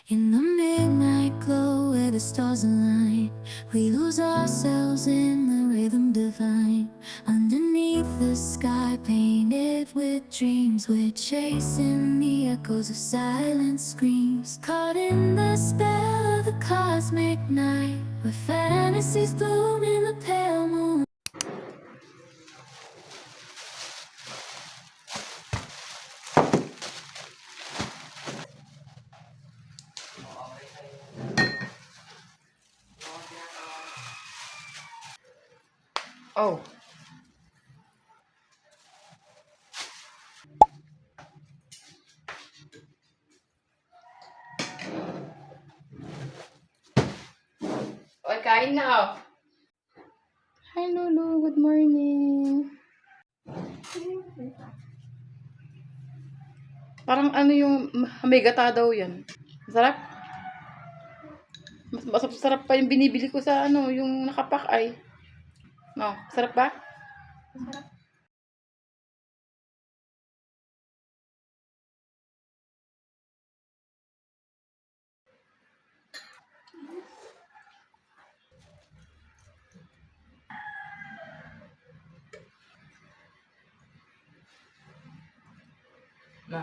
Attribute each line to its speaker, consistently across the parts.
Speaker 1: In the midnight glow where the stars align, we lose ourselves in the rhythm divine. Underneath the sky painted with dreams, we're chasing the echoes of silent screams. Caught in the spell of the cosmic night, where fantasies bloom in the pale moon.
Speaker 2: Oh, okay, kain na oh. Hi Lulu, good morning. Parang ano yung may gata daw yan. Masarap. Mas masarap pa yung binibili ko sa ano, yung nakapak ay. No, sarap ba?
Speaker 3: Na.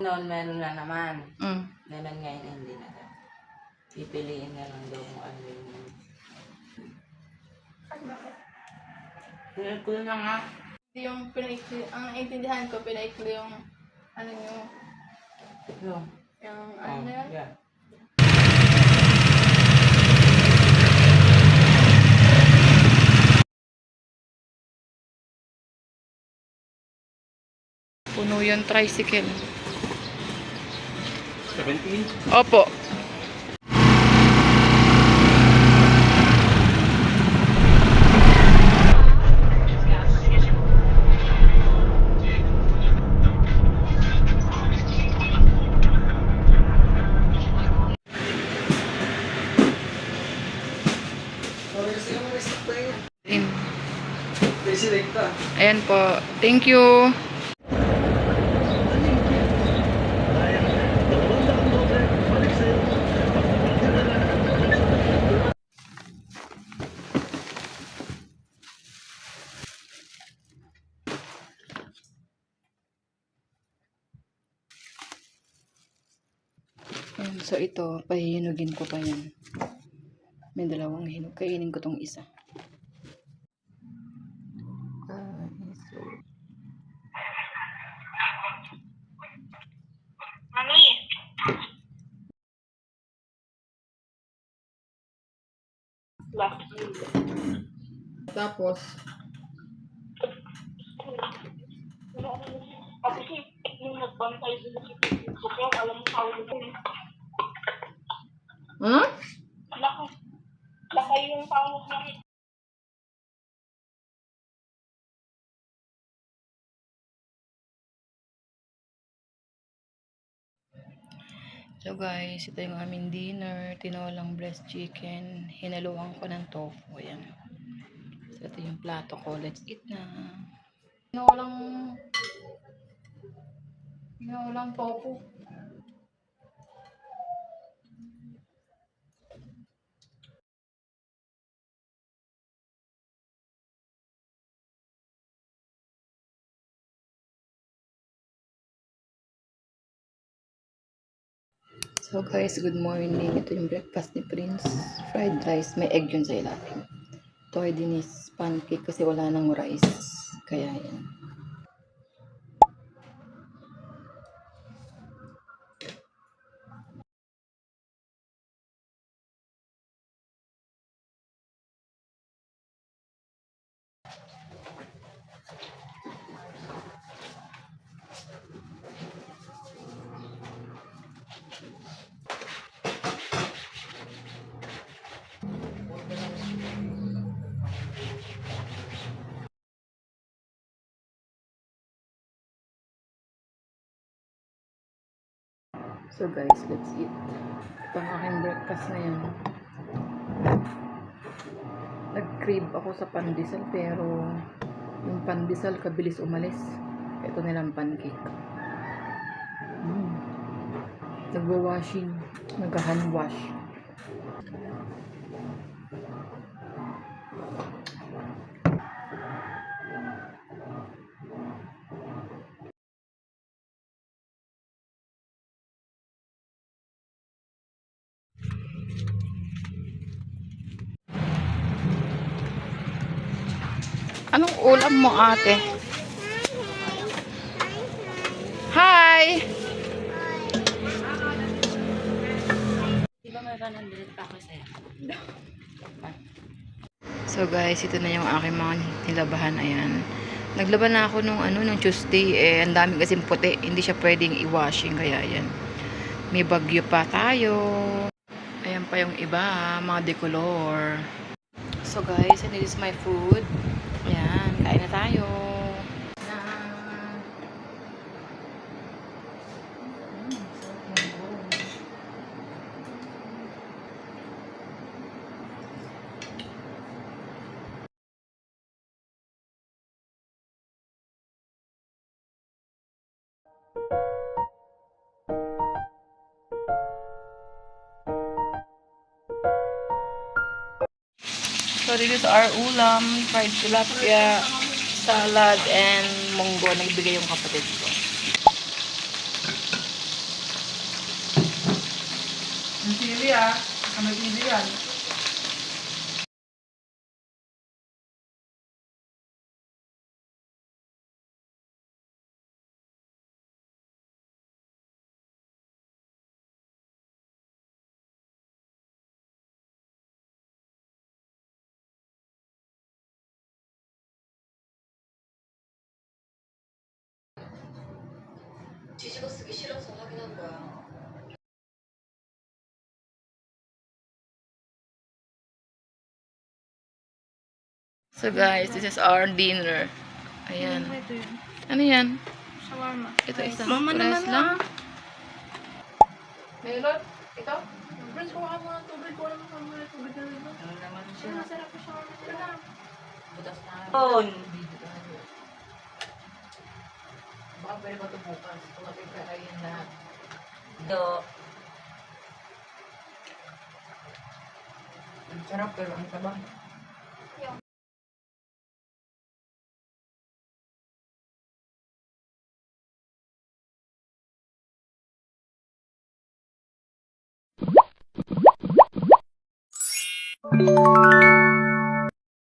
Speaker 3: Noon meron na naman.
Speaker 2: Mm.
Speaker 3: Meron ngayon hindi na daw. Pipiliin na lang daw kung ano yung... Pinagkulo na nga.
Speaker 2: Yung pinaikli, ang naintindihan ko, pinaikli yung ano
Speaker 3: Yung.
Speaker 2: yung ano na yun?
Speaker 3: Yeah.
Speaker 2: Puno yung tricycle.
Speaker 4: 17?
Speaker 2: Opo. In. Ayan po. Thank you. Ayan, so ito, pahihinugin ko pa yan. May dalawang hinog. Kainin ko tong isa.
Speaker 5: Mami,
Speaker 2: Tapos,
Speaker 5: kasi yung nagbantay dun sa Super, alam mo tawag ko eh.
Speaker 2: huh?
Speaker 5: Laki yung tawag namin.
Speaker 2: So guys, ito yung aming dinner. Tinolang breast chicken. Hinaluan ko ng tofu. Ayan. So ito yung plato ko. Let's eat na. Tinolang tofu. So guys, good morning. Ito yung breakfast ni Prince. Fried rice. May egg yun sa ilalim. Ito ay dinis pancake kasi wala nang rice. Kaya yan. So guys, let's eat. Ito ang aking breakfast ngayon. Nag-crave ako sa pandesal pero yung pandesal kabilis umalis. Ito nilang pancake. Nagwa-washing. Nagka-hand wash. Anong ulam mo, ate? Hi!
Speaker 3: Di ba may 100 pa ako sa'yo?
Speaker 2: So guys, ito na yung aking mga nilabahan. Ayan. Naglaban na ako nung Tuesday. Ang dami kasing puti. Hindi siya pwedeng i-washing. Kaya ayan. May bagyo pa tayo. Ayan pa yung iba. Mga decolor. So guys, and this is my food. Ayan. Kain na tayo. So this is our ulam, fried tilapia, salad, and munggo. Nagbigay yung kapatid ko. Ang sili Ang sili yan. So guys, this is our dinner. Ayan. Ano yan?
Speaker 5: Shawarma.
Speaker 2: Ito isa.
Speaker 5: Mama
Speaker 2: Rice
Speaker 5: naman
Speaker 2: lang. Melot? Ito?
Speaker 5: Friends, kuha mo ng tubig. Kuha mo ng tubig na rin.
Speaker 3: Ano naman siya?
Speaker 5: Masarap yung shawarma nila.
Speaker 3: Butas na.
Speaker 2: Baka pwede ba ito bukas? Tumatid ka kayo yan lahat.
Speaker 3: Do.
Speaker 2: Ang sarap pero ang tabang.
Speaker 1: Thank you.